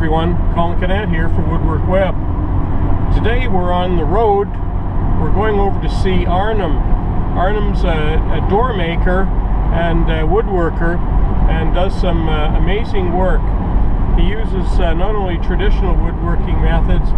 everyone, Colin Cadet here for Woodwork Web. Today we're on the road. We're going over to see Arnim. Arnim's a door maker and a woodworker and does some amazing work. He uses not only traditional woodworking methods,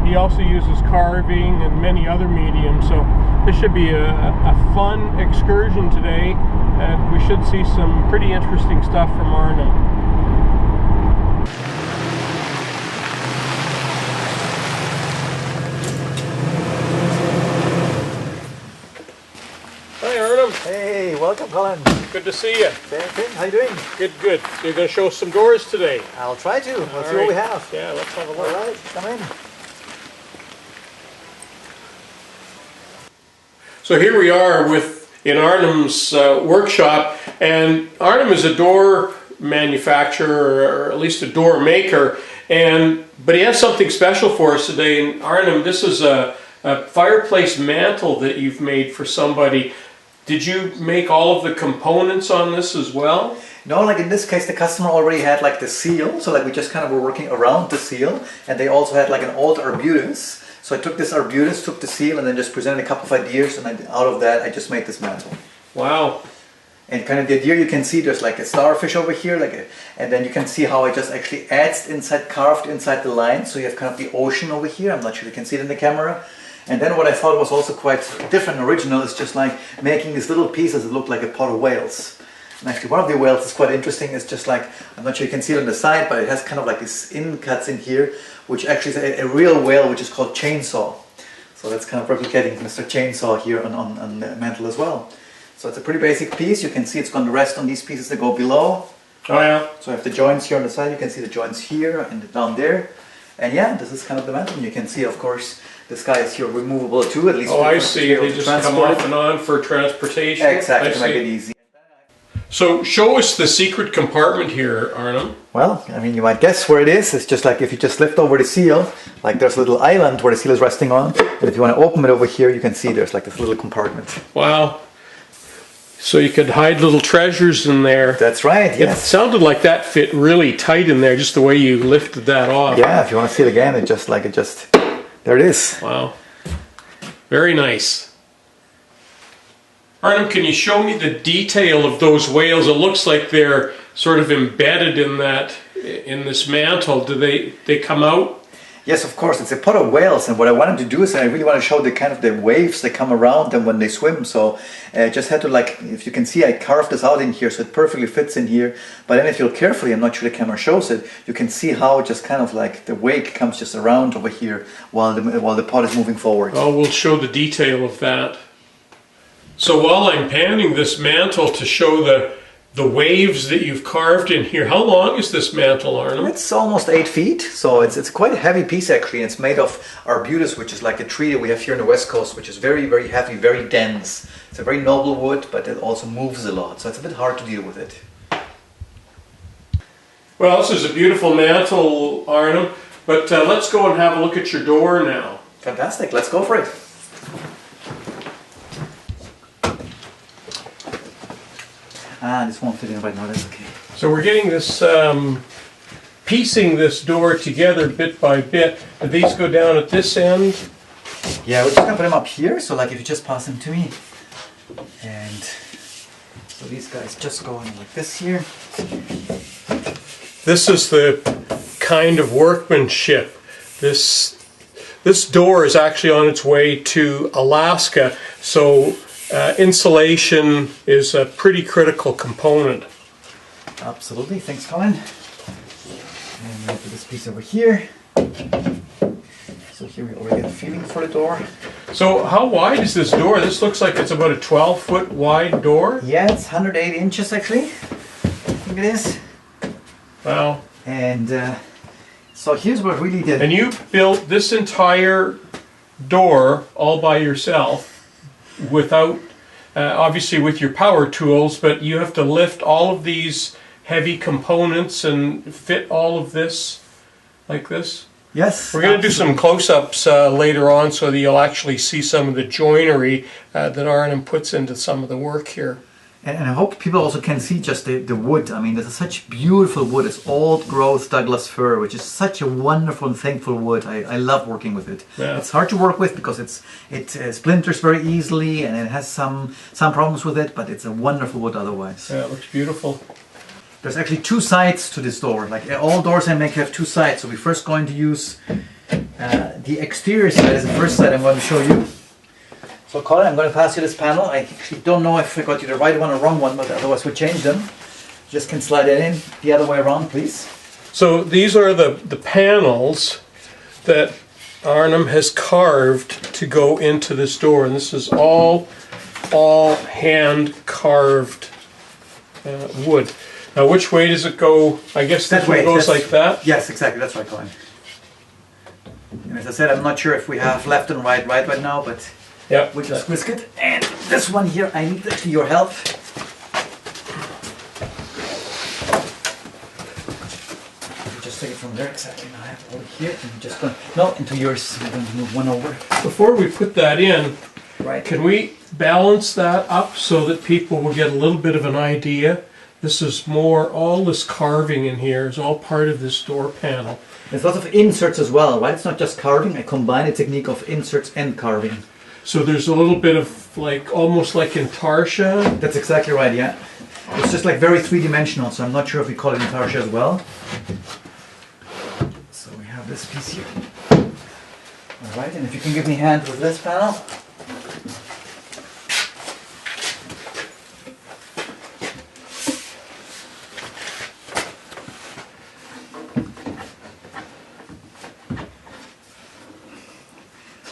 he also uses carving and many other mediums. So this should be a fun excursion today, and we should see some pretty interesting stuff from Arnim. Hi Arnim. Hey, welcome Colin. Good to see you. Same thing, how you doing? Good, good. So you're going to show us some doors today? I'll try to. Let's see what we have. Yeah, let's have a look. Alright, come in. So here we are in Arnim's workshop, and Arnim is a door manufacturer, or at least a door maker, but he has something special for us today. And Arnim, this is a fireplace mantle that you've made for somebody. Did you make all of the components on this as well? No, like in this case the customer already had like the seal, so like we just kind of were working around the seal, and they also had like an old Arbutus. So I took this Arbutus, took the seal, and then just presented a couple of ideas, and then out of that I just made this mantle. Wow. And kind of the idea, you can see there's like a starfish over here, and then you can see how I just actually carved inside the line, so you have kind of the ocean over here. I'm not sure you can see it in the camera. And then what I thought was also quite different and original is just like making these little pieces that look like a pot of whales. And actually one of the whales is quite interesting. It's just like, I'm not sure you can see it on the side, but it has kind of like these in cuts in here, which actually is a real whale, which is called Chainsaw. So that's kind of replicating Mr. Chainsaw here on the mantle as well. So it's a pretty basic piece. You can see it's going to rest on these pieces that go below. Oh yeah. So I have the joints here on the side. You can see the joints here and down there. And yeah, this is kind of the mantle. And you can see, of course, this guy is here removable too, at least. Oh, I see. They just come off and on for transportation. Exactly, to make it easy. So show us the secret compartment here, Arnim. Well, I mean, you might guess where it is. It's just like if you just lift over the seal, like there's a little island where the seal is resting on. And if you want to open it over here, you can see there's like this little compartment. Wow. So you could hide little treasures in there. That's right, yes. It sounded like that fit really tight in there, just the way you lifted that off. Yeah, if you want to see it again, there it is. Wow. Very nice. Arnim, can you show me the detail of those whales? It looks like they're sort of embedded in this mantle. Do they come out? Yes, of course. It's a pot of whales, and what I wanted to do is I really want to show the kind of the waves that come around them when they swim. So I just had to, like, if you can see, I carved this out in here, so it perfectly fits in here. But then if you look carefully, I'm not sure the camera shows it, you can see how just kind of like the wake comes just around over here while the pot is moving forward. Oh, we'll show the detail of that. So while I'm panning this mantle to show the waves that you've carved in here, how long is this mantle, Arnim? It's almost 8 feet, so it's quite a heavy piece actually. It's made of Arbutus, which is like a tree that we have here in the West Coast, which is very, very heavy, very dense. It's a very noble wood, but it also moves a lot, so it's a bit hard to deal with it. Well, this is a beautiful mantle, Arnim, but let's go and have a look at your door now. Fantastic, let's go for it. This won't fit in right now, that's okay. So we're getting this, piecing this door together bit by bit. Do these go down at this end? Yeah, we're just going to put them up here, so like if you just pass them to me. And so these guys just go in like this here. This is the kind of workmanship. This door is actually on its way to Alaska, so insulation is a pretty critical component. Absolutely, thanks Colin. And we'll put this piece over here. So here we already get a feeling for the door. So how wide is this door? This looks like it's about a 12-foot wide door. Yeah, it's 180 inches actually. I think it is. Wow. And so here's what really did. And you built this entire door all by yourself, without, obviously with your power tools, but you have to lift all of these heavy components and fit all of this like this? Yes. We're going to do some close-ups later on so that you'll actually see some of the joinery that Arnim puts into some of the work here. And I hope people also can see just the wood. I mean, this is such beautiful wood. It's old growth Douglas fir, which is such a wonderful and thankful wood. I love working with it. Yeah. It's hard to work with because it splinters very easily and it has some problems with it, but it's a wonderful wood otherwise. Yeah, it looks beautiful. There's actually two sides to this door. Like all doors I make have two sides. So we're first going to use the exterior side as the first side I'm going to show you. So Colin, I'm going to pass you this panel. I actually don't know if I got you the right one or wrong one, but otherwise we'll change them. Just can slide it in the other way around, please. So these are the panels that Arnim has carved to go into this door, and this is all hand carved wood. Now, which way does it go? I guess that way goes like that? Yes, exactly. That's right, Colin. And as I said, I'm not sure if we have left and right right now, but yeah, we'll just whisk it. And this one here, I need actually your help. Just take it from there, exactly. Now I have it over here, and I'm just going into yours. I'm going to move one over. Before we put that in, right? Can we balance that up so that people will get a little bit of an idea? This is all this carving in here is all part of this door panel. There's lots of inserts as well, right? It's not just carving. I combine a technique of inserts and carving. So there's a little bit of almost like intarsia. That's exactly right, yeah. It's just like very three-dimensional, so I'm not sure if we call it intarsia as well. So we have this piece here. Alright, and if you can give me a hand with this panel.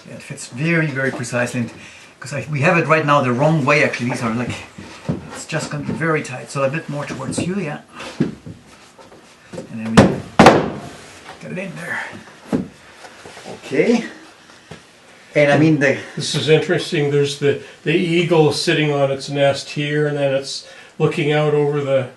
It fits very, very precisely, because we have it right now the wrong way. Actually, these are like, it's just going to be very tight, so a bit more towards you, yeah. And then we get it in there. Okay. And I mean this is interesting. There's the eagle sitting on its nest here, and then it's looking out over the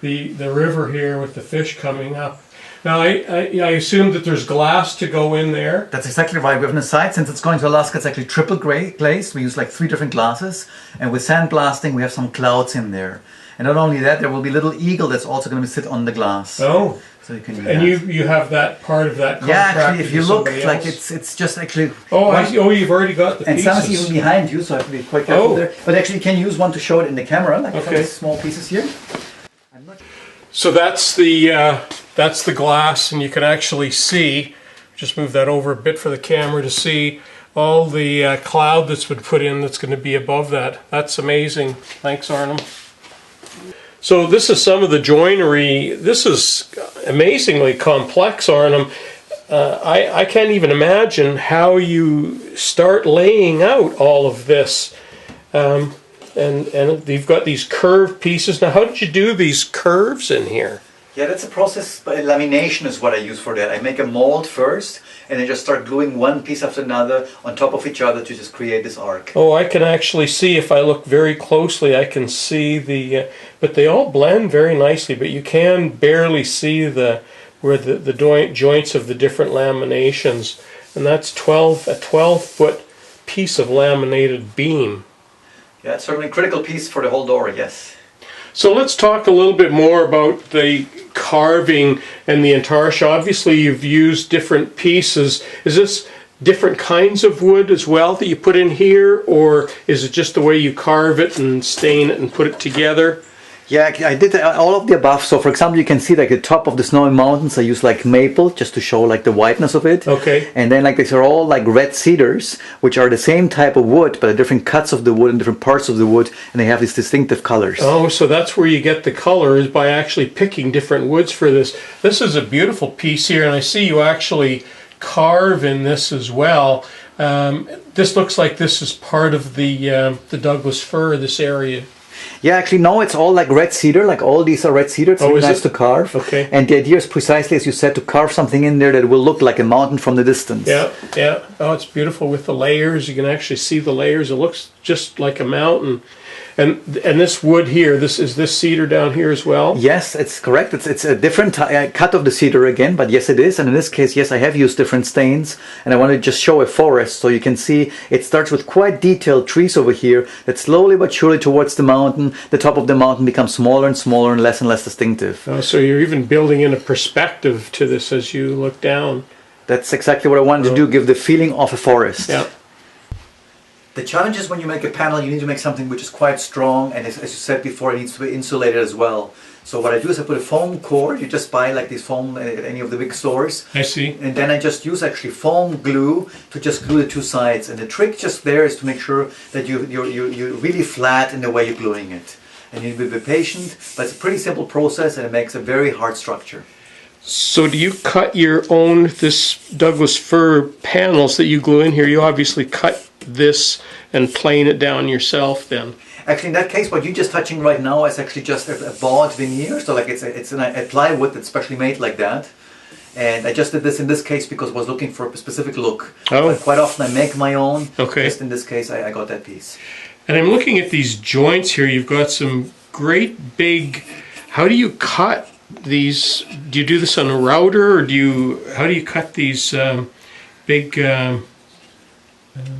river here with the fish coming up. Now, I assume that there's glass to go in there. That's exactly right. We have on the side, since it's going to Alaska, it's actually triple glazed. We use like 3 different glasses. And with sandblasting, we have some clouds in there. And not only that, there will be a little eagle that's also going to sit on the glass. Oh. So you can and you have that part of that contract. Yeah, actually, if you look, like it's just actually... Oh, you've already got the pieces. And some is even behind you, so I have to be quite careful there. But actually, you can use one to show it in the camera, like these small pieces here. So that's the glass, and you can actually see, just move that over a bit for the camera to see all the cloud that's been put in that's going to be above that. That's amazing. Thanks, Arnim. So this is some of the joinery. This is amazingly complex, Arnim. I can't even imagine how you start laying out all of this. And you've got these curved pieces. Now, how did you do these curves in here? Yeah, that's a process. By lamination is what I use for that. I make a mold first, and then just start gluing one piece after another on top of each other to just create this arc. Oh, I can actually see, if I look very closely, I can see but they all blend very nicely, but you can barely see where the joints of the different laminations. And that's a 12-foot piece of laminated beam. Yeah, it's certainly a critical piece for the whole door, yes. So let's talk a little bit more about the carving and the intarsia. Obviously, you've used different pieces. Is this different kinds of wood as well that you put in here, or is it just the way you carve it and stain it and put it together? Yeah, I did all of the above. So, for example, you can see like the top of the snowy mountains. I use like maple just to show like the whiteness of it. Okay. And then like these are all like red cedars, which are the same type of wood, but different cuts of the wood and different parts of the wood, and they have these distinctive colors. Oh, so that's where you get the color, is by actually picking different woods for this. This is a beautiful piece here, and I see you actually carve in this as well. This looks like this is part of the Douglas fir, this area. Yeah, actually, no, it's all like red cedar. Like all these are red cedar. It's really nice to carve. Okay. And the idea is precisely, as you said, to carve something in there that will look like a mountain from the distance. Yeah, yeah. Oh, it's beautiful with the layers. You can actually see the layers. It looks just like a mountain. And this wood here, is this cedar down here as well? Yes, it's correct. It's a different cut of the cedar again, but yes, it is. And in this case, yes, I have used different stains, and I want to just show a forest so you can see it starts with quite detailed trees over here that slowly but surely towards the mountain mountain, the top of the mountain becomes smaller and smaller and less distinctive. Oh, so you're even building in a perspective to this as you look down. That's exactly what I wanted to do, give the feeling of a forest. Yeah. The challenge is when you make a panel, you need to make something which is quite strong, and as you said before, it needs to be insulated as well. So what I do is I put a foam core. You just buy like this foam at any of the big stores. I see. And then I just use actually foam glue to just glue the two sides. And the trick just there is to make sure that you're really flat in the way you're gluing it. And you need to be patient, but it's a pretty simple process and it makes a very hard structure. So do you cut your own, this Douglas fir panels that you glue in here, you obviously cut this and plane it down yourself then? Actually, in that case, what you're just touching right now is actually just a bought veneer. So like it's a plywood that's specially made like that. And I just did this in this case because I was looking for a specific look. Oh. But quite often I make my own. Okay. Just in this case, I got that piece. And I'm looking at these joints here. You've got some great big, how do you cut these? Do you do this on a router, or how do you cut these big...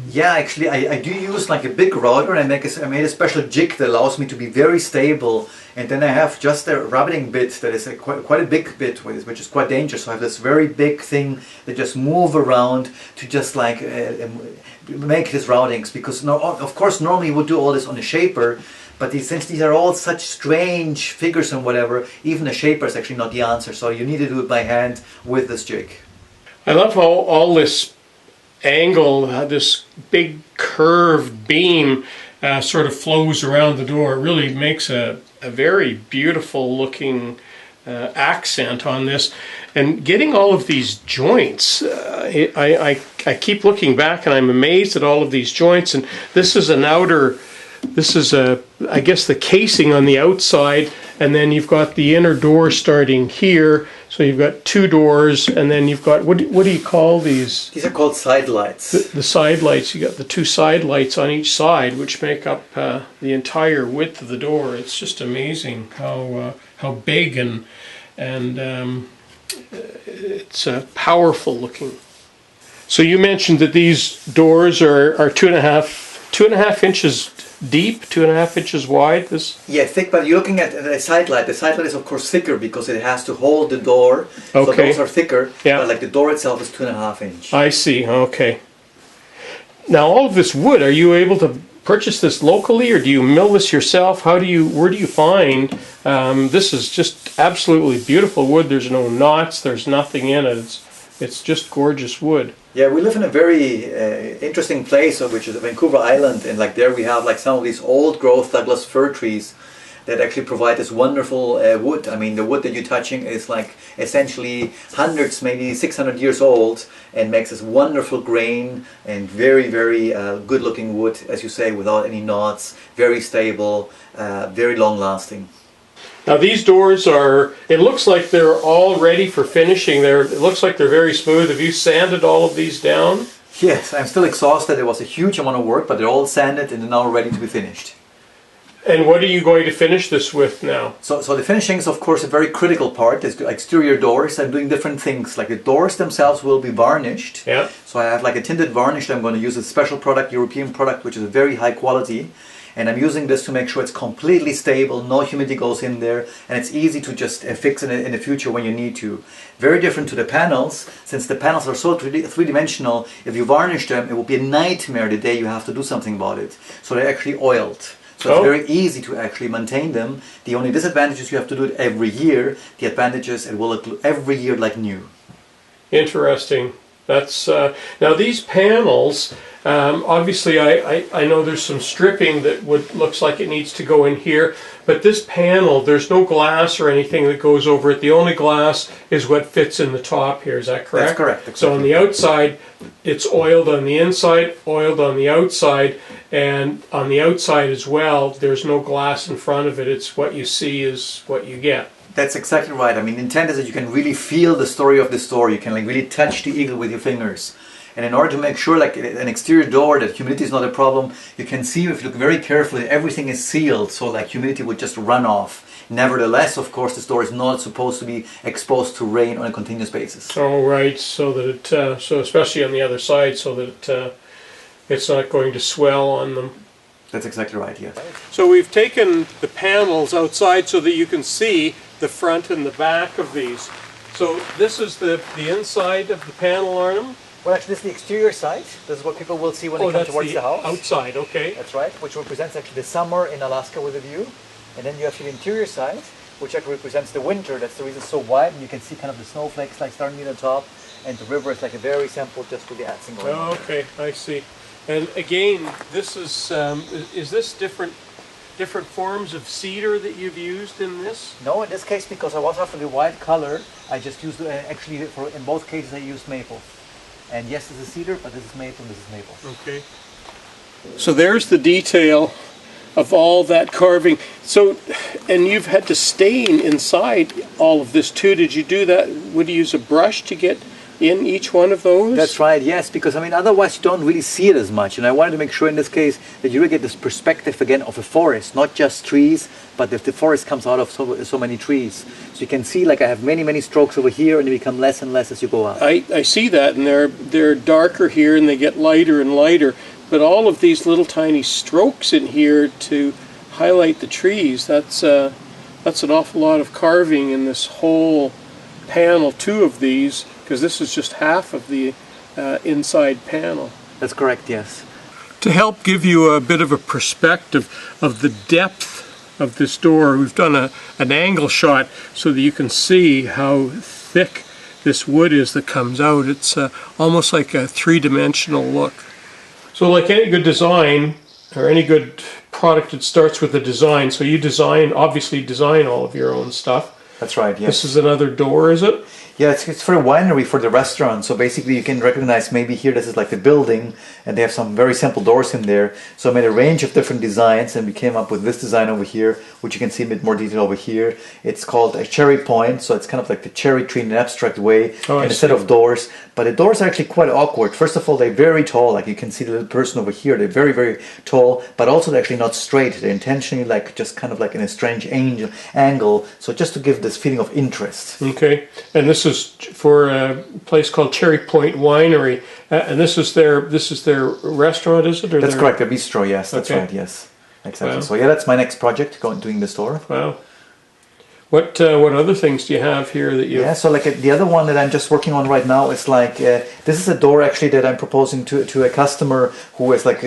Yeah, actually, I do use like a big router, and I made a special jig that allows me to be very stable. And then I have just a rabbiting bit that is quite a big bit, which is quite dangerous. So I have this very big thing that just move around to just like make these routings. Because of course, normally you would do all this on a shaper, but since these are all such strange figures and whatever, even a shaper is actually not the answer. So you need to do it by hand with this jig. I love how all this angle, this big curved beam sort of flows around the door. It really makes a very beautiful looking accent on this. And getting all of these joints, I keep looking back and I'm amazed at all of these joints. And this is an outer, I guess the casing on the outside, and then you've got the inner door starting here. So you've got two doors, and then you've got, what do you call these? These are called side lights. The side lights. You got the two side lights on each side, which make up the entire width of the door. It's just amazing how big and it's powerful looking. So you mentioned that these doors are 2.5 inches deep, 2.5 inches wide. Yeah, thick, but you're looking at a side light. The side light is of course thicker because it has to hold the door. Okay. So those are thicker. Yeah. But like the door itself is 2.5 inch. I see. Okay. Now all of this wood, are you able to purchase this locally, or do you mill this yourself? Where do you find? This is just absolutely beautiful wood. There's no knots. There's nothing in it. It's just gorgeous wood. Yeah, we live in a very interesting place, which is Vancouver Island, and like there we have like some of these old growth Douglas fir trees that actually provide this wonderful wood. I mean, the wood that you're touching is like essentially hundreds, maybe 600 years old, and makes this wonderful grain and very, very good looking wood, as you say, without any knots, very stable, very long lasting. Now these doors it looks like they're all ready for finishing. It looks like they're very smooth. Have you sanded all of these down? Yes, I'm still exhausted. It was a huge amount of work, but they're all sanded and they're now ready to be finished. And what are you going to finish this with now? So the finishing is of course a very critical part. There's exterior doors. I'm doing different things. Like the doors themselves will be varnished. Yeah. So I have like a tinted varnish. I'm going to use a special product, European product, which is very high quality. And I'm using this to make sure it's completely stable, no humidity goes in there, and it's easy to just fix it in the future when you need to. Very different to the panels, since the panels are so three-dimensional, if you varnish them, it will be a nightmare the day you have to do something about it. So they're actually oiled. So it's very easy to actually maintain them. The only disadvantage is you have to do it every year. The advantage is it will look every year like new. Interesting. That's now these panels. Obviously, I know there's some stripping that looks like it needs to go in here, but this panel, there's no glass or anything that goes over it. The only glass is what fits in the top here. Is that correct? That's correct. Exactly. So on the outside, it's oiled on the inside, oiled on the outside, and on the outside as well, there's no glass in front of it. It's what you see is what you get. That's exactly right. I mean, the intent is that you can really feel the story of the store. You can like really touch the eagle with your fingers. And in order to make sure, like an exterior door, that humidity is not a problem, you can see if you look very carefully, everything is sealed, so like humidity would just run off. Nevertheless, of course, the door is not supposed to be exposed to rain on a continuous basis. Oh, right. So that it, so especially on the other side, so that it's not going to swell on them. That's exactly right, yes. So we've taken the panels outside so that you can see the front and the back of these. So this is the inside of the panel, Arnim? Well, actually, this is the exterior side. This is what people will see when they come towards the house. Outside, okay. That's right, which represents actually the summer in Alaska with a view. And then you have the interior side, which actually represents the winter. That's the reason it's so wide, and you can see kind of the snowflakes like starting near the top, and the river is like a very simple, just with the axing going on. Okay, I see. And again, this is this different forms of cedar that you've used in this? No, in this case, because I was after the white color, I just used, actually, in both cases I used maple. And yes, this is cedar, but this is maple and this is maple. Okay. So there's the detail of all that carving. So, and you've had to stain inside all of this too. Did you do that? Would you use a brush to get in each one of those? That's right, yes, because I mean otherwise you don't really see it as much, and I wanted to make sure in this case that you really get this perspective again of a forest, not just trees, but if the forest comes out of so many trees. So you can see like I have many strokes over here, and they become less and less as you go out. I see that, and they're darker here and they get lighter and lighter, but all of these little tiny strokes in here to highlight the trees, that's an awful lot of carving in this whole panel, two of these, because this is just half of the inside panel. That's correct, yes. To help give you a bit of a perspective of the depth of this door, we've done an angle shot so that you can see how thick this wood is that comes out. It's almost like a three-dimensional look. So like any good design, or any good product, it starts with a design. So you obviously design all of your own stuff. That's right, yes. This is another door, is it? Yeah, it's for a winery, for the restaurant. So basically you can recognize maybe here this is like the building, and they have some very simple doors in there. So I made a range of different designs, and we came up with this design over here, which you can see a bit more detail over here. It's called a cherry point, so it's kind of like the cherry tree in an abstract way, and a set of doors. But the doors are actually quite awkward. First of all, they're very tall, like you can see the little person over here. They're very tall, but also they're actually not straight. They're intentionally like just kind of like in a strange angle, so just to give this feeling of interest. Okay, and this is for a place called Cherry Point Winery, and this is their restaurant, is it? Or that's correct, a bistro. Yes, that's right. Yes, exactly. Wow. So yeah, that's my next project, doing the store. Wow. What other things do you have here that you? Yeah, so like the other one that I'm just working on right now is like this is a door actually that I'm proposing to a customer who is like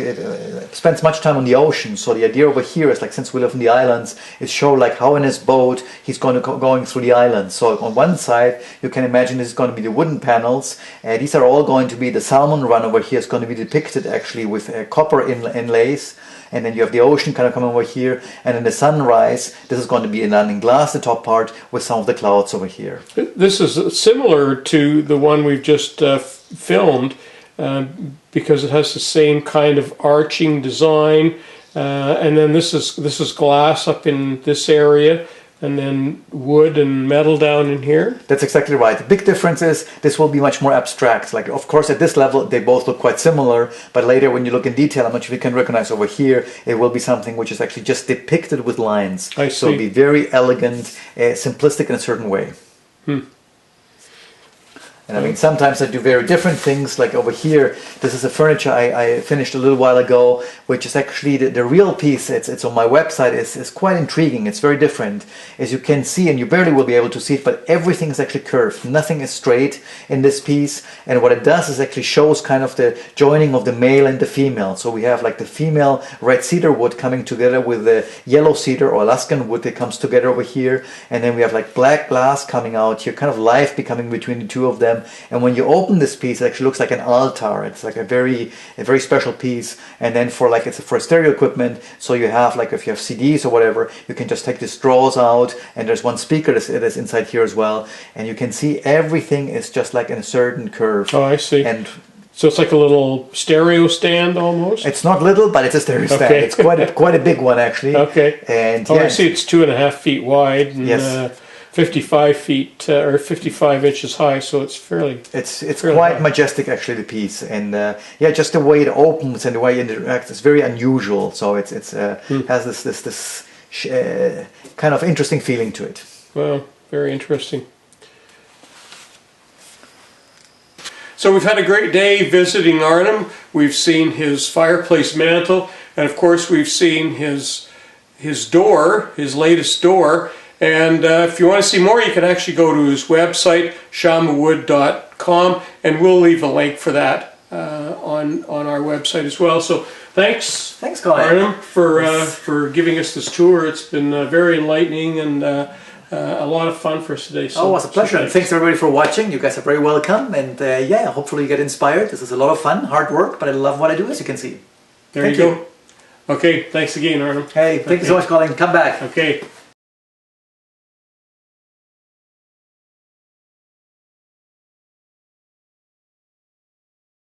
spends much time on the ocean. So the idea over here is like, since we live in the islands, is show like how in his boat he's going through the islands. So on one side you can imagine this is going to be the wooden panels. These are all going to be the salmon run over here is going to be depicted actually with copper inlays. And then you have the ocean kind of coming over here, and in the sunrise, this is going to be in glass, the top part, with some of the clouds over here. This is similar to the one we've just filmed, because it has the same kind of arching design, and then this is glass up in this area, and then wood and metal down in here? That's exactly right. The big difference is this will be much more abstract. Like, of course, at this level, they both look quite similar, but later when you look in detail, I'm not sure if you can recognize over here, it will be something which is actually just depicted with lines. I see. So it'll be very elegant, simplistic in a certain way. And I mean, sometimes I do very different things, like over here, this is a furniture I finished a little while ago, which is actually the real piece. It's on my website. It's quite intriguing. It's very different. As you can see, and you barely will be able to see it, but everything is actually curved. Nothing is straight in this piece. And what it does is actually shows kind of the joining of the male and the female. So we have like the female red cedar wood coming together with the yellow cedar or Alaskan wood that comes together over here. And then we have like black glass coming out here, kind of life becoming between the two of them. And when you open this piece, it actually looks like an altar. It's like a very special piece. And then it's for stereo equipment. So you have, like, if you have CDs or whatever, you can just take the straws out, and there's one speaker that's inside here as well. And you can see everything is just like in a certain curve. Oh, I see. And so it's like a little stereo stand almost? It's not little, but it's a stereo stand. Okay. It's quite a big one actually. Okay. And I see it's 2.5 feet wide. And, yes. 55 feet or 55 inches high, so it's fairly. It's fairly quite high. Majestic actually, the piece, and yeah, just the way it opens and the way it interacts is very unusual. So it has this kind of interesting feeling to it. Well, very interesting. So we've had a great day visiting Arnim. We've seen his fireplace mantle. And of course, we've seen his door, his latest door. And if you want to see more, you can actually go to his website, shamawood.com, and we'll leave a link for that on our website as well. So thanks, Colin, Arnim, for giving us this tour. It's been very enlightening and a lot of fun for us today. So, it was a pleasure. And thanks everybody for watching. You guys are very welcome. And yeah, hopefully you get inspired. This is a lot of fun, hard work, but I love what I do, as you can see. There you go. Okay, thanks again, Arnim. Hey, thank you so much, Colin. Come back. Okay.